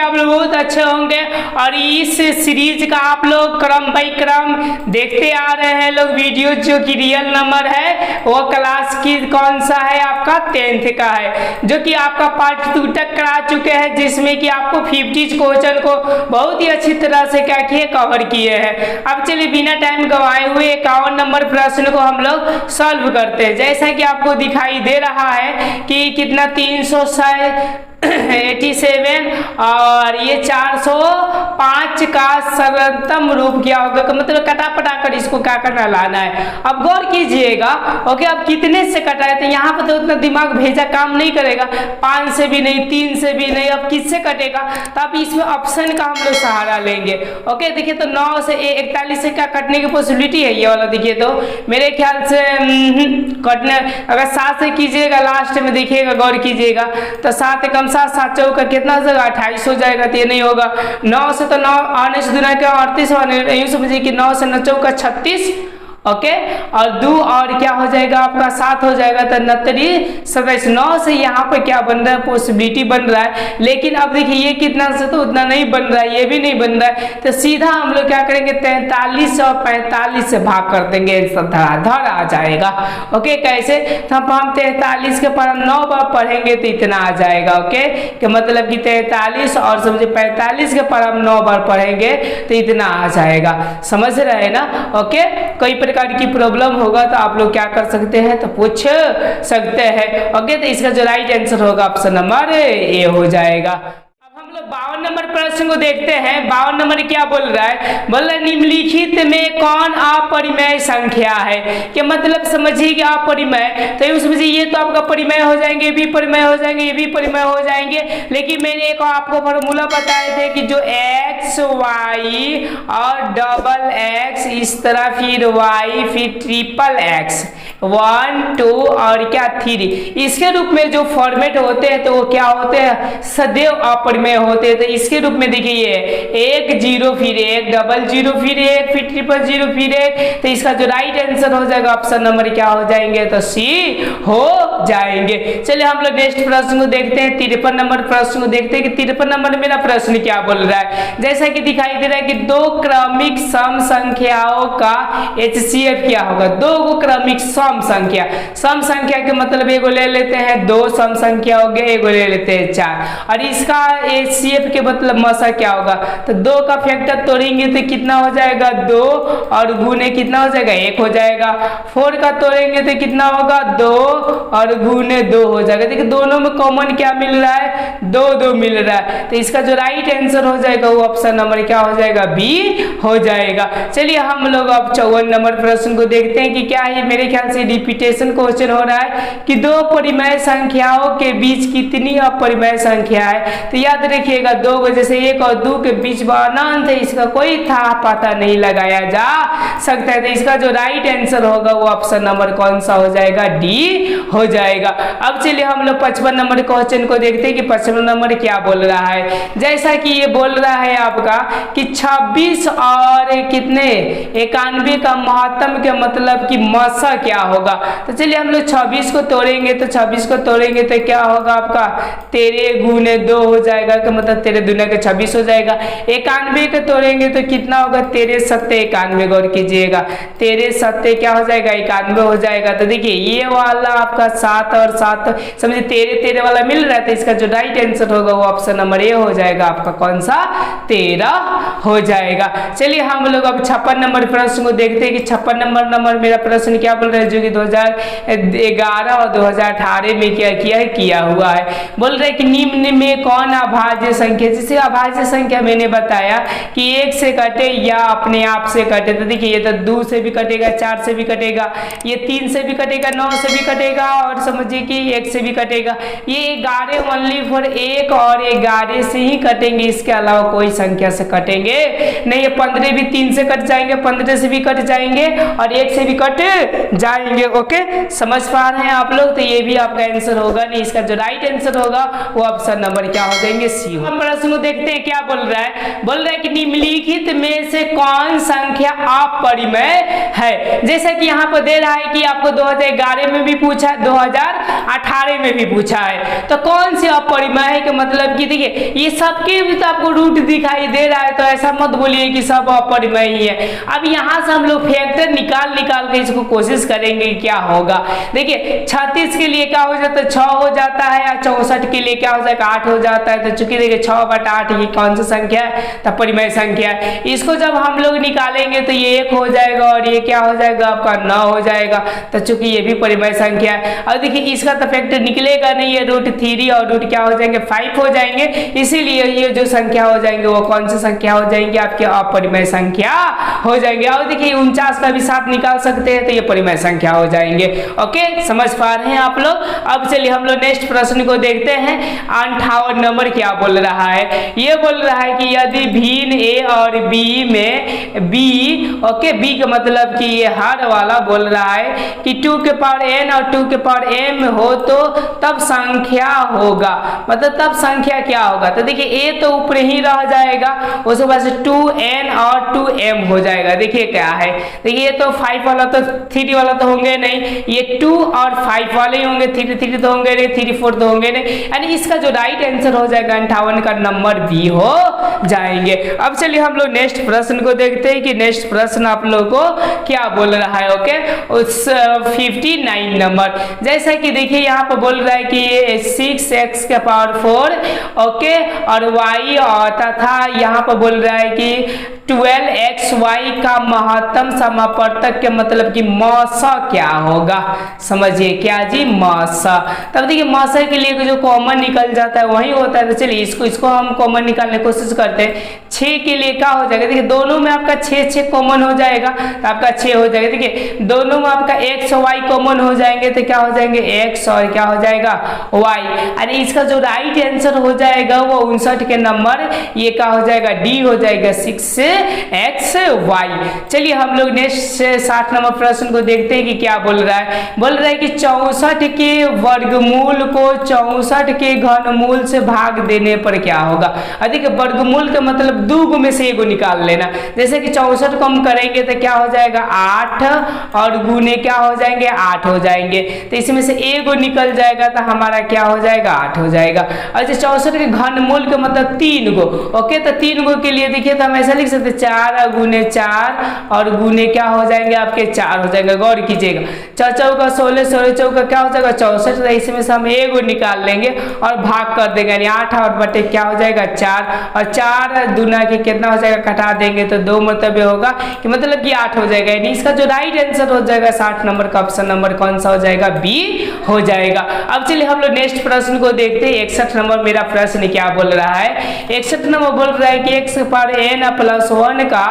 आप लोग बहुत अच्छे होंगे और इस सीरीज का आप लोग क्रम बाई क्रम देखते आ रहे हैं लोग वीडियो। जो कि रियल नंबर है वो क्लास की कौन सा है, आपका 10th का है, जो कि आपका पार्ट 2 तक करा चुके हैं, जिसमें कि आपको 50 क्वेश्चन को बहुत ही अच्छी तरह से क्या किए, कवर किए हैं। अब चलिए बिना टाइम गवाए हुए 51 नंबर प्रश्न को हम लोग सॉल्व करते हैं। जैसा कि आपको दिखाई दे रहा है कि कितना 387 और ये 405 का सरलतम रूप क्या होगा, मतलब कटा पटा कर इसको क्या करना, लाना है। अब गौर कीजिएगा। ओके, अब कितने से कटा है, तो यहाँ पर तो उतना दिमाग भेजा काम नहीं करेगा, 5 से भी नहीं, 3 से भी नहीं, अब किससे कटेगा, तो अब इसमें ऑप्शन का हम लोग सहारा लेंगे। ओके, देखिए तो 9 से 41 से क्या कटने की पॉसिबिलिटी है, ये वाला देखिए तो मेरे ख्याल से कटने, अगर 7 से कीजिएगा लास्ट में देखिएगा, गौर कीजिएगा तो 7 कम 7 7 चौका कितना हो जाएगा, 28 हो जाएगा, तो ये नहीं होगा। 9 से तो 9 आने से दुना क्या 38 यूँ समझिए कि 9 से 9 चौका 36। ओके, और 2 और क्या हो जाएगा आपका 7 हो जाएगा, तो 29 27। 9 से यहाँ पे क्या बन रहा है, पॉसिबिलिटी बन रहा है। लेकिन अब देखिए ये कितना से तो उतना नहीं बन रहा है, ये भी नहीं बन रहा है, तो सीधा हम लोग क्या करेंगे, 43 और 45 से भाग कर देंगे, धराधर आ जाएगा। ओके, कैसे, तो हम 43 के पर 9 बार पढ़ेंगे तो इतना आ जाएगा। ओके, कि मतलब कि 43 और समझे 45 के पर हम 9 बार पढ़ेंगे तो इतना आ जाएगा। समझ रहे हैं ना। ओके, कोई प्रकार की प्रॉब्लम होगा तो आप लोग क्या कर सकते हैं, तो पूछ सकते हैं। ओके, तो इसका जो राइट आंसर होगा ऑप्शन नंबर ए हो जाएगा। अब हम लोग 52 नंबर प्रश्न को देखते हैं। 52 नंबर क्या बोल रहा है, बोल रहा है निम्नलिखित में कौन अपरिमेय संख्या है, कि मतलब समझिए कि अपरिमेय, तो ये समझिए ये तो आपका परिमेय हो जाएंगे, ये भी परिमेय हो जाएंगे, ये भी परिमेय हो जाएंगे। लेकिन मैंने एक आपको फॉर्मूला बताए थे कि जो x y और डबल x इस तरह, फिर y, फिर ट्रिपल x, 1 2 और क्या 3, इसके रूप में जो फॉर्मेट होते हैं तो वो क्या होते हैं, सदैव अपरिमेय होते हैं। तो इसके रूप में देखिए 1 0 फिर 1 डबल 0 फिर 1 फिर ट्रिपल 0 फिर 1, तो इसका जो राइट आंसर हो जाएगा ऑप्शन नंबर क्या हो जाएंगे, तो सी हो जाएंगे। चलिए हम लोग नेक्स्ट प्रश्न को देखते हैं। 53 नंबर प्रश्न को देखते हैं कि 53 नंबर मेरा प्रश्न क्या बोल रहा है। जैसा कि दिखाई दे रहा है कि दो क्रमिक सम संख्याओं का HCF क्या होगा, दो क्रमिक सम संख्या। सम संख्या के मतलब एगो ले लेते हैं 2 सम संख्या हो गए, एगो ले लेते हैं 4, और इसका HCF के मतलब मसा क्या होगा, तो 2 का फैक्टर तोड़ेंगे तो कितना हो जाएगा 2, और गुने कितना हो जाएगा 1 हो जाएगा। 4 का तोड़ेंगे तो कितना होगा 2 और गुने 2 हो जाएगा। देखिए दोनों में कॉमन क्या मिल रहा है, 2 2 मिल रहा है, तो इसका जो राइट आंसर हो जाएगा वो ऑप्शन नंबर क्या हो जाएगा, बी हो जाएगा। चलिए हम लोग अब 54 नंबर प्रश्न को देखते हैं कि क्या है। मेरे ख्याल से रिपीटेशन क्वेश्चन हो रहा है कि दो परिमेय संख्याओं के बीच कितनी अपरिमेय संख्या है। तो याद रखिएगा 2 को जैसे 1 और 2 के बीच अनंत है, इसका कोई था पता नहीं लगाया जा सकता है। तो इसका जो राइट आंसर होगा वो ऑप्शन नंबर कौन सा हो जाएगा, डी हो जाएगा। अब चलिए हम लोग 55 नंबर क्वेश्चन को देखते हैं कि 55 नंबर क्या बोल रहा है। जैसा कि ये बोल रहा है आपका कि 26 और कितने 91 का महत्तम के मतलब कि मसा क्या होगा। तो चलिए हम लोग 26 को तोड़ेंगे, तो 26 को तोड़ेंगे तो क्या होगा आपका 13 गुने 2 हो जाएगा, का मतलब 13 दूना के 26 हो जाएगा। 91 को तोड़ेंगे तो कितना होगा 13 7 91, गौर कीजिएगा 13 7 क्या हो जाएगा 91 हो जाएगा। तो देखिए ये वाला आपका 7 और 7 समझिए 13 13 वाला मिल रहा है, तो इसका जो राइट आंसर होगा वो ऑप्शन नंबर ए हो जाएगा, आपका कौन सा 13 हो जाएगा। चलिए हम लोग अब 56 नंबर प्रश्न को देखते हैं कि 56 नंबर मेरा प्रश्न क्या बोल रहा है, जो कि 2011 और 2018 में क्या किया हुआ है। बोल रहे कि निम्न में कौन अभाज्य संख्या, जैसे अभाज्य संख्या मैंने बताया कि 1 से कटे या अपने आप से कटे। तो देखिए ये तो 2 से भी कटेगा, 4 से भी कटेगा, ये 3 से भी कटेगा, 9 से भी कटेगा, और समझिए कि 1 से भी कटेगा। ये 11 ओनली फॉर 1 और 11 से ही कटेंगे, इसके अलावा कोई संख्या से कटेंगे नहीं। ये 15 भी 3 से कट जाएंगे, 15 से भी कट जाएंगे, और 1 से भी कट जाएंगे। ओके, समझ पा रहे हैं आप लोग। तो ये भी आपका आंसर होगा नहीं, इसका जो राइट आंसर होगा वो ऑप्शन नंबर क्या हो जाएंगे, सी। प्रश्न को देखते हैं क्या बोल रहा है। बोल रहा है कि निम्नलिखित में से कौन संख्या अपरिमेय है। जैसा कि यहाँ पर दे रहा है कि आपको 2011 में भी पूछा है, 2018 में भी पूछा है, तो कौन सी अपरिमेय है कि मतलब कि देखिए ये सबके भी तो आपको रूट दिखाई दे रहा है, तो ऐसा मत बोलिए कि सब अपरिमेय ही है। अब यहाँ से हम लोग फैक्टर निकाल के इसको कोशिश करेंगे क्या होगा। देखिए 36 के लिए क्या हो जाता है 6 हो जाता है, या 64 के लिए क्या हो जाएगा 8 हो जाता है। तो चूंकि देखिए 6/8 ये कौन सी संख्या है, तो परिमेय संख्या है। इसको जब हम लोग निकालेंगे तो ये 1 हो जाएगा और ये क्या हो जाएगा आपका 9 हो जाएगा। तो चूंकि ये भी परिमेय संख्या है। और देखिए इसका तो फैक्टर निकलेगा नहीं, ये √3 और रूट क्या हो जाएंगे 5 हो जाएंगे। इसीलिए ये जो संख्या हो जाएंगे वो कौन सी संख्या हो जाएंगे आपके अपरिमेय संख्या हो जाएंगे। और देखिए 49 का भी साथ निकाल सकते हैं, तो ये परिमेय संख्या हो जाएंगे। ओके, समझ पा रहे हैं आप लोग। अब चलिए हम लोग नेक्स्ट प्रश्न को देखते हैं। 58 नंबर क्या बोल रहा है। ये बोल रहा है कि यदि भिन्न ए और बी में बी, ओके, बी का मतलब कि ये हर वाला बोल रहा है कि 2 के पावर n और 2 के पावर m हो तो तब संख्या होगा, मतलब तब संख्या क्या होगा। तो देखिए a तो ऊपर ही रह जाएगा, उसके बाद से 2n और 2m हो जाएगा। देखिए क्या है, देखिए ये तो 5 वाला तो 3 वाला तो होंगे नहीं, ये 2 और 5 वाले ही होंगे, 3 तो होंगे नहीं, 3 4 तो होंगे नहीं। यानी इसका जो राइट आंसर हो जाएगा 58 का नंबर बी हो जाएंगे। अब चलिए हम लोग नेक्स्ट प्रश्न को देखते हैं कि नेक्स्ट प्रश्न आप लोगों को क्या बोल रहा है। ओके, उस 59 नंबर, जैसा कि देखिए यहाँ पर बोल रहा है कि 6x के पावर 4, ओके, और y और तथा यहाँ पर बोल रहा है कि 12xy का महत्तम समापवर्तक के मतलब कि मौसा क्या होगा। समझिए क्या जी, मौसा। तब देखिए मौसा के लिए जो कॉमन निकल जाता है वही होता है। तो चलिए इसको हम कॉमन निकालने की कोशिश करते हैं। 6 के लिए क्या हो जाएगा, देखिए दोनों में आपका 6 कॉमन हो जाएगा, तो आपका 6 हो जाएगा। देखिए दोनों में आपका x और y कॉमन हो जाएंगे, तो क्या हो जाएंगे x और क्या हो जाएगा y। अरे इसका जो राइट आंसर हो जाएगा वो 59 के नंबर ये क्या हो जाएगा डी हो जाएगा 6xy। चलिए हम लोग नेक्स्ट 60 नंबर प्रश्न को देखते हैं कि क्या बोल रहा है। बोल रहा है कि 64 के वर्गमूल को 64 के घनमूल से भाग देने पर क्या होगा। अधिक वर्गमूल का मतलब दो में से एगो निकाल लेना। जैसे कि 64 को हम करेंगे तो क्या हो जाएगा 8 और गुने क्या हो जाएंगे 8 हो जाएंगे, तो इसमें से एगो निकल जाएगा तो हमारा क्या हो जाएगा 8 हो जाएगा। और 64 के घनमूल का मतलब 3 गो। ओके, तो 3 गो के लिए देखिए तो हम ऐसा लिख सकते 4 गुने 4 और गुने क्या हो जाएंगे आपके 4 हो जाएंगे। गौर कीजिएगा 4 चौका 16, 16 चौका क्या हो जाएगा 64, तो इसमें से हम एगो निकाल लेंगे और भाग कर देंगे, यानी 8 और बटे क्या हो जाएगा 4, और 4 दूना के कितना हो जाएगा कटा देंगे तो 2 मतलब ये होगा कि मतलब कि 8 हो जाएगा। यानी इसका जो राइट आंसर हो जाएगा 60 नंबर का ऑप्शन नंबर कौन सा हो जाएगा बी हो जाएगा। अब चलिए हम लोग नेक्स्ट प्रश्न को देखते हैं। 61 नंबर मेरा प्रश्न क्या बोल रहा है। 61 नंबर बोल रहा है कि x पर n प्लस 1 का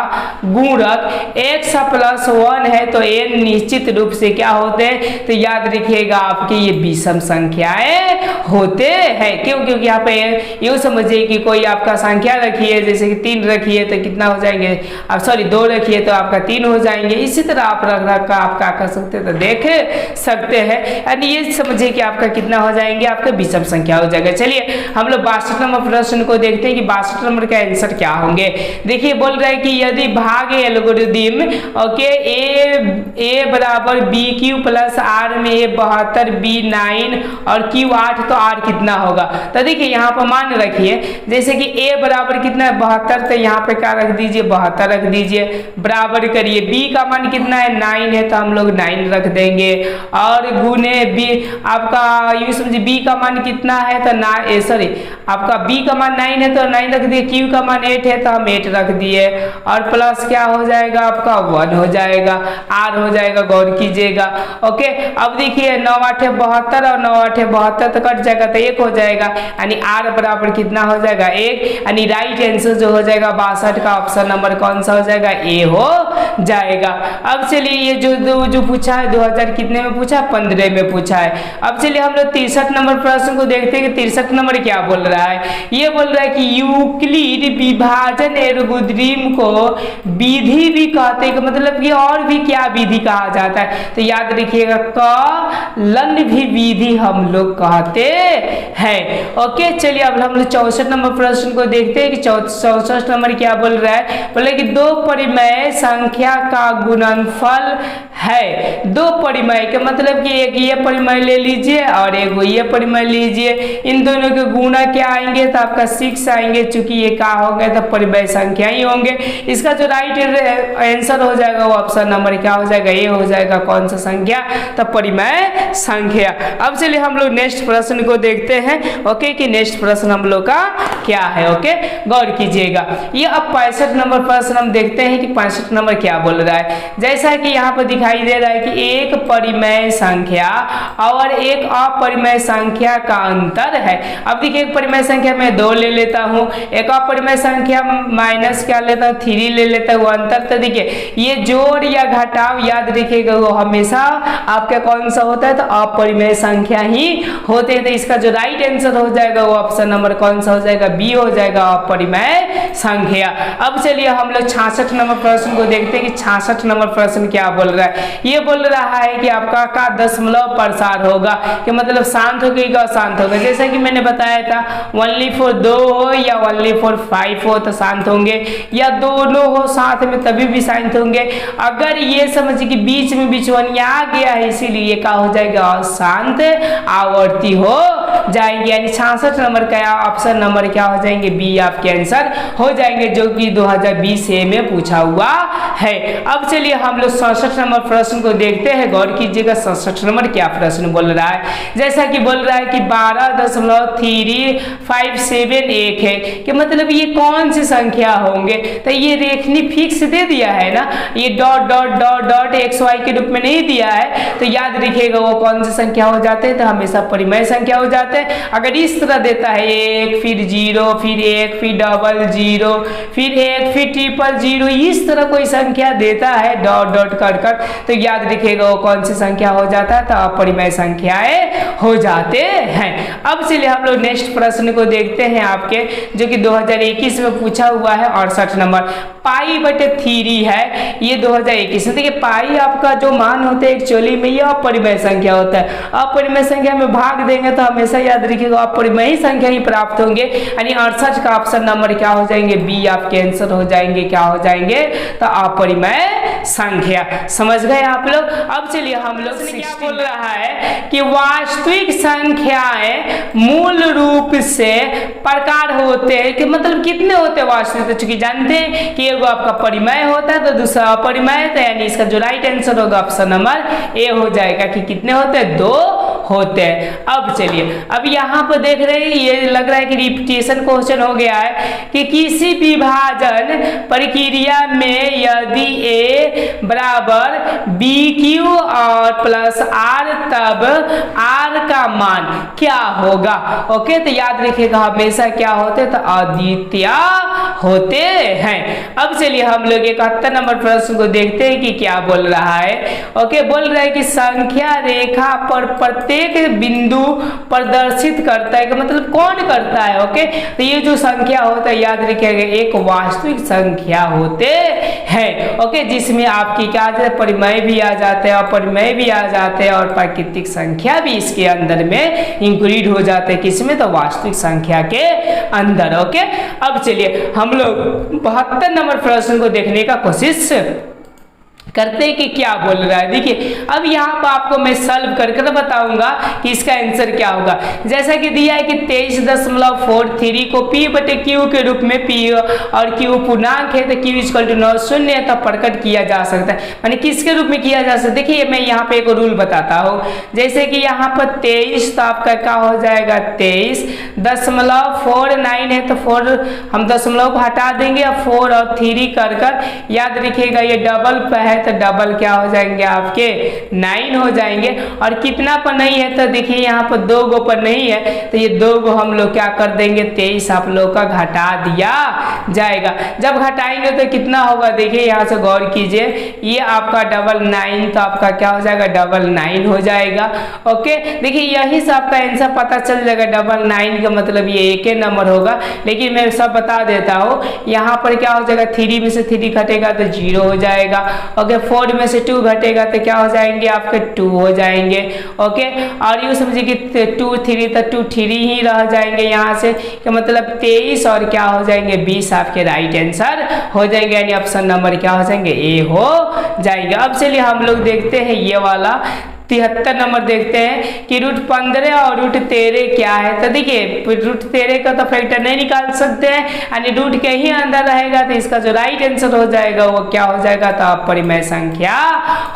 गुणक x प्लस 1 है तो n निश्चित रूप से क्या होते हैं, तो याद रखिएगा आपके ये विषम संख्याएं होते हैं। क्यों, क्योंकि यहाँ पे यूँ समझिए कि कोई आपका संख्या रखी है, जैसे कि 3 रखिए तो कितना हो जाएंगे आप, सॉरी 2 रखिए तो आपका 3 हो जाएंगे। इसी तरह आप रख का आप क्या कर सकते हैं तो देख सकते हैं, यानी ये समझिए कि आपका कितना हो जाएंगे आपका विषम संख्या हो जाएगा। चलिए हम लोग 62 नंबर प्रश्न को देखते हैं कि 62 नंबर का आंसर क्या होंगे। देखिए बोल रहा है कि यदि भाग एल्गोरिथम ओके ए बराबर बी क्यू प्लस आर में ए 72 बी 9 और क्यू 8 तो आर कितना होगा। तो देखिए यहाँ पर मान रखिए जैसे कि ए बराबर कितना है 72, तो यहाँ पे क्या रख दीजिए 72 रख दीजिए, बराबर करिए बी का मान कितना है 9 है तो हम लोग 9 रख देंगे, और गुने बी आपका यूँ समझिए बी का मान कितना है तो सॉरी आपका बी का मान 9 है तो 9 रख दिए, क्यू का मान 8 है तो हम 8 रख दिए, और प्लस क्या हो जाएगा आपका 1 हो जाएगा, आर हो जाएगा। गौर कीजिएगा। ओके, अब देखिए 9 8 72 और 9 8 72 तो कट जाएगा तो 1 हो जाएगा, यानी आर बराबर कितना हो जाएगा 1, यानी राइट आंसर जो हो जाएगा 62 का ऑप्शन नंबर कौन सा हो जाएगा ए हो जाएगा। अब चलिए ये जो पूछा है 2000 कितने में पूछा 15 में पूछा है। अब चलिए हम लोग 63 नंबर प्रश्न को देखते हैं कि 63 नंबर क्या बोल रहा है। ये बोल रहा है कि यूक्लिड विभाजन एल्गोरिथम को विधि भी कहते हैं, मतलब कि और भी क्या विधि कहा जाता है, तो याद रखिएगा कलन भी विधि हम लोग कहते हैं। ओके, चलिए अब हम लोग 64 नंबर प्रश्न को देखते हैं कि 64 नंबर क्या बोल रहा है। बोले कि दो परिमेय संख्या का गुणनफल है। दो परिमेय का मतलब कि एक ये परिमेय ले लीजिए और एक ये परिमेय लीजिए, इन दोनों के गुणा क्या आएंगे तो आपका 6 आएंगे। चूंकि ये क्या होंगे तो परिमेय संख्या ही होंगे। इसका जो राइट आंसर हो जाएगा वो ऑप्शन नंबर क्या हो जाएगा, ये हो जाएगा। कौन सा संख्या तो परिमेय संख्या। अब चलिए हम लोग नेक्स्ट प्रश्न को देखते हैं। ओके कि नेक्स्ट प्रश्न हम लोग का क्या है। ओके गौर कीजिएगा। ये अब 65 नंबर प्रश्न हम देखते हैं कि 65 नंबर क्या बोल रहा है। जैसा कि यहाँ पर दिखाई दे रहा है कि एक परिमेय संख्या और एक अपरिमेय संख्या का अंतर है। अब देखिए एक परिमेय संख्या में 2 ले लेता हूँ, एक अपरिमेय संख्या माइनस क्या लेता हूँ 3 ले लेता हूँ। अंतर तो देखिए ये जोड़ या घटाव याद रखिएगा वो हमेशा आपका कौन सा होता है तो अपरिमेय संख्या ही होते हैं। तो इसका जो राइट आंसर हो जाएगा वो ऑप्शन नंबर कौन सा हो जाएगा, बी हो जाएगा, अपरिमेय संख्या। अब चलिए हम लोग 66 नंबर प्रश्न को देखते हैं कि 66 नंबर प्रश्न क्या बोल रहा है। ये बोल रहा है कि आपका का दशमलव प्रसार होगा कि मतलब शांत होगा शांत होगा। जैसा कि मैंने बताया था ओनली फॉर 2 हो या ओनली फॉर 5 हो तो शांत होंगे, या दोनों हो साथ में तभी भी शांत होंगे। अगर ये समझिए कि बीच में बिचवनिया आ गया है इसीलिए क्या हो जाएगा अशांत आवर्ती हो जाएंगे। यानी 66 नंबर का ऑप्शन नंबर क्या हो जाएंगे, बी आपके आंसर हो जाएंगे, जो कि 2020 ए में पूछा हुआ है। अब चलिए हम लोग 67 नंबर प्रश्न को देखते हैं। गौर कीजिएगा 67 नंबर क्या प्रश्न बोल रहा है। जैसा कि बोल रहा है कि 12.3571 है कि मतलब ये कौन सी संख्या होंगे तो ये रेखनी फिक्स दे दिया है ना, ये dot dot dot dot x y के रूप में नहीं दिया है। तो याद रखिएगा वो कौन सी संख्या हो जाते हैं तो हमेशा परिमेय संख्या हो जाते हैं। अगर इस तरह देता है 1 फिर 0 फिर 1 फिर डबल 0 फिर 1 फिर ट्रिपल 0 इस तरह कोई संख्या देता है डॉट डॉट कर तो याद रखिएगा वो कौन सी संख्या हो जाता है तो अपरिमेय संख्याएं हो जाते हैं। अब चलिए हम लोग नेक्स्ट प्रश्न को देखते हैं आपके, जो कि 2021 में पूछा हुआ है 68 नंबर। π/3 है ये 2021 में। देखिए पाई आपका जो मान होता है एक्चुअली में ये अपरिमेय संख्या होता है। अपरिमेय संख्या में भाग देंगे तो हमेशा याद रखिएगा अपरिमेय संख्या ही प्राप्त होंगे। यानी 68 का ऑप्शन नंबर क्या हो जाएंगे, बी आपके आंसर हो जाएंगे। क्या हो जाएंगे तो अपरिमेय संख्या। समझ गए आप लोग। अब चलिए हम लोग क्या बोल रहा है कि वास्तविक संख्याएं मूल रूप से प्रकार होते हैं कि मतलब कितने होते हैं वास्तविक, तो चूंकि जानते हैं कि एगो आपका परिमेय होता है तो दूसरा अपरिमेय, तो यानी इसका जो राइट आंसर होगा ऑप्शन नंबर ए हो जाएगा कि कितने होते हैं 2 होते हैं। अब चलिए अब यहाँ पर देख रहे हैं ये लग रहा है कि रिपीटेशन क्वेश्चन हो गया है कि किसी विभाजन प्रक्रिया में यदि ए बराबर BQ और प्लस R तब R का मान क्या होगा। ओके तो याद रखिएगा हमेशा क्या होते तो अद्वितीय होते हैं। अब चलिए हम लोग 71 नंबर प्रश्न को देखते हैं कि क्या बोल रहा है। ओके बोल रहा है कि संख्या रेखा पर प्रत्येक बिंदु प्रदर्शित करता है कि मतलब कौन करता है। ओके तो ये जो संख्या होता है याद रखिएगा एक वास्तविक संख्या होते हैं। ओके जिसमें आपकी क्या आ जाता है परिमेय भी आ जाते हैं, अपरिमेय भी आ जाते हैं और प्राकृतिक संख्या भी इसके अंदर में इंक्लूड हो जाते हैं। किसमें तो वास्तविक संख्या के अंदर। ओके अब चलिए हम लोग 72 नंबर प्रश्न को देखने का कोशिश करते हैं कि क्या बोल रहा है। देखिए अब यहाँ पर आपको मैं सॉल्व करके बताऊंगा कि इसका आंसर क्या होगा। जैसा कि दिया है कि 23.43 को P/Q के रूप में P और Q पूर्णांक है तो Q = 9 शून्य है तब प्रकट किया जा सकता है। माने किसके रूप में किया जा सकता है। देखिए मैं यहाँ पे एक रूल बताता हूँ। जैसे कि यहाँ पर 23 तो आपका क्या हो जाएगा 23.49 है तो 4 हम दशमलव को हटा देंगे और 4 और 3 कर याद रखिएगा ये डबल पे है तो डबल क्या हो जाएंगे आपके 9 हो जाएंगे। और कितना पर नहीं है तो देखिए यहाँ पर 2 गो पर नहीं है तो ये 2 गो हम लोग क्या कर देंगे 23 आप लोग का घटा दिया जाएगा। जब घटाएंगे तो कितना होगा देखिए यहाँ से गौर कीजिए ये आपका 99 तो आपका क्या हो जाएगा 99 हो जाएगा। ओके देखिए यही से आपका आंसर पता चल जाएगा 99 का मतलब ये एक ही नंबर होगा। लेकिन मैं सब बता देता हूँ यहाँ पर क्या हो जाएगा 3 में से 3 घटेगा तो 0 हो जाएगा। ओके ओके 4 में से 2 घटेगा तो क्या हो जाएंगे आपके 2 हो जाएंगे। ओके और यूँ समझिए कि 2 3 तो 2 3 ही रह जाएंगे यहाँ से, कि मतलब 23 और क्या हो जाएंगे 20 आपके राइट आंसर हो जाएंगे, यानी ऑप्शन नंबर क्या हो जाएंगे ए हो जाएंगे। अब चलिए हम लोग देखते हैं ये वाला 73 नंबर देखते हैं कि रूट 15 और रूट 13 क्या है। तो देखिए रूट 13 का तो फैक्टर नहीं निकाल सकते हैं, यानी रूट के ही अंदर रहेगा, तो इसका जो राइट आंसर हो जाएगा वो क्या हो जाएगा, तो अपरिमेय संख्या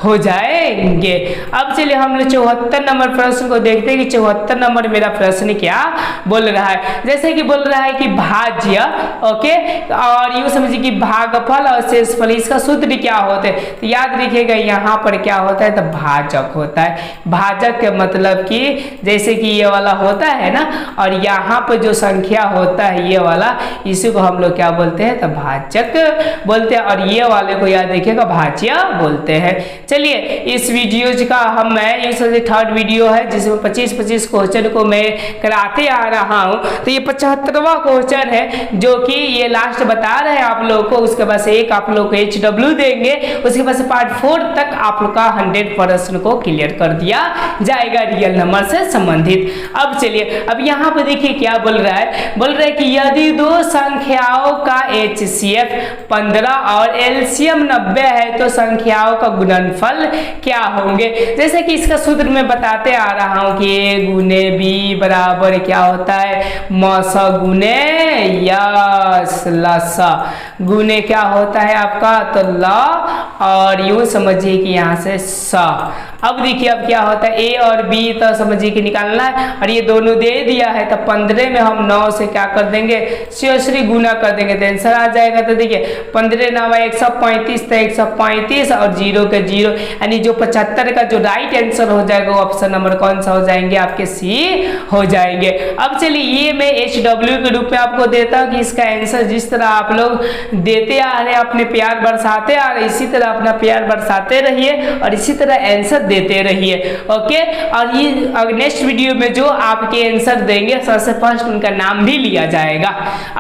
हो जाएंगे। अब चलिए हम लोग 74 नंबर प्रश्न को देखते हैं कि 74 नंबर मेरा प्रश्न क्या बोल रहा है। जैसे कि बोल रहा है कि भाज्य, ओके, और यूँ समझिए कि भागफल और शेषफल, इसका सूत्र क्या होते हैं, तो याद रखिएगा यहाँ पर क्या होता है, तो भाजक होता है। भाजक के मतलब कि जैसे कि ये वाला होता है ना, और यहाँ पर जो संख्या होता है ये वाला, इसी को हम लोग क्या बोलते हैं, तो भाजक बोलते हैं, और ये वाले को याद रखिएगा भाज्य बोलते हैं। चलिए इस वीडियो का मैं ये सबसे थर्ड वीडियो है जिसमें 25-25 क्वेश्चन को मैं कराते आ रहा हूँ। तो ये 75वां क्वेश्चन है जो कि ये लास्ट बता रहे हैं आप लोग को, उसके बाद एक आप लोग को HW देंगे, उसके बाद पार्ट 4 तक आप लोग का 100 प्रश्न को क्लियर कर दिया जाएगा रियल नंबर से संबंधित। अब चलिए अब यहाँ पे देखिए क्या बोल रहा है, बोल रहा है कि यदि दो संख्याओं का HCF 15 और LCM 90 है तो संख्याओं का गुणनफल क्या होंगे। जैसे कि इसका सूत्र में बताते आ रहा हूं कि A गुने B बराबर क्या होता है, मस गुने यस लस गुने क्या होता है आपका, तो ल, और यूं समझिए कि यहाँ से स। अब देखिए अब क्या होता है A और B तो समझिए कि निकालना है, और ये दोनों दे दिया है, तो 15 में हम 9 से क्या कर देंगे, सीओश्री गुना कर देंगे तो आंसर आ जाएगा। तो देखिए 15 9 135, तो 135 और 0 के 0, यानी जो 75 का जो राइट आंसर हो जाएगा वो ऑप्शन नंबर कौन सा हो जाएंगे, आपके सी हो जाएंगे। अब चलिए ये मैं HW के रूप में आपको देता हूँ कि इसका आंसर जिस तरह आप लोग देते आ रहे हैं, अपने प्यार बरसाते आ रहे, इसी तरह अपना प्यार बरसाते रहिए और इसी तरह आंसर देते रहिए। ओके, और ये नेक्स्ट वीडियो में जो आपके आंसर देंगे सबसे फर्स्ट उनका नाम भी लिया जाएगा।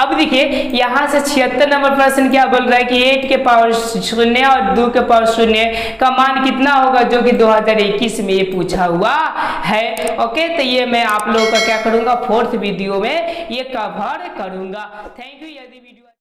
अब देखिए यहाँ से 76 नंबर प्रश्न क्या बोल रहा है कि 8 के पावर 0 और 2 के पावर 0 का मान कितना होगा, जो कि 2021 में ये पूछा हुआ है। ओके, तो ये मैं आप लोगों का क्या करूंगा, 4th वीडियो में ये कवर करूंगा। Thank you. यदि वीडियो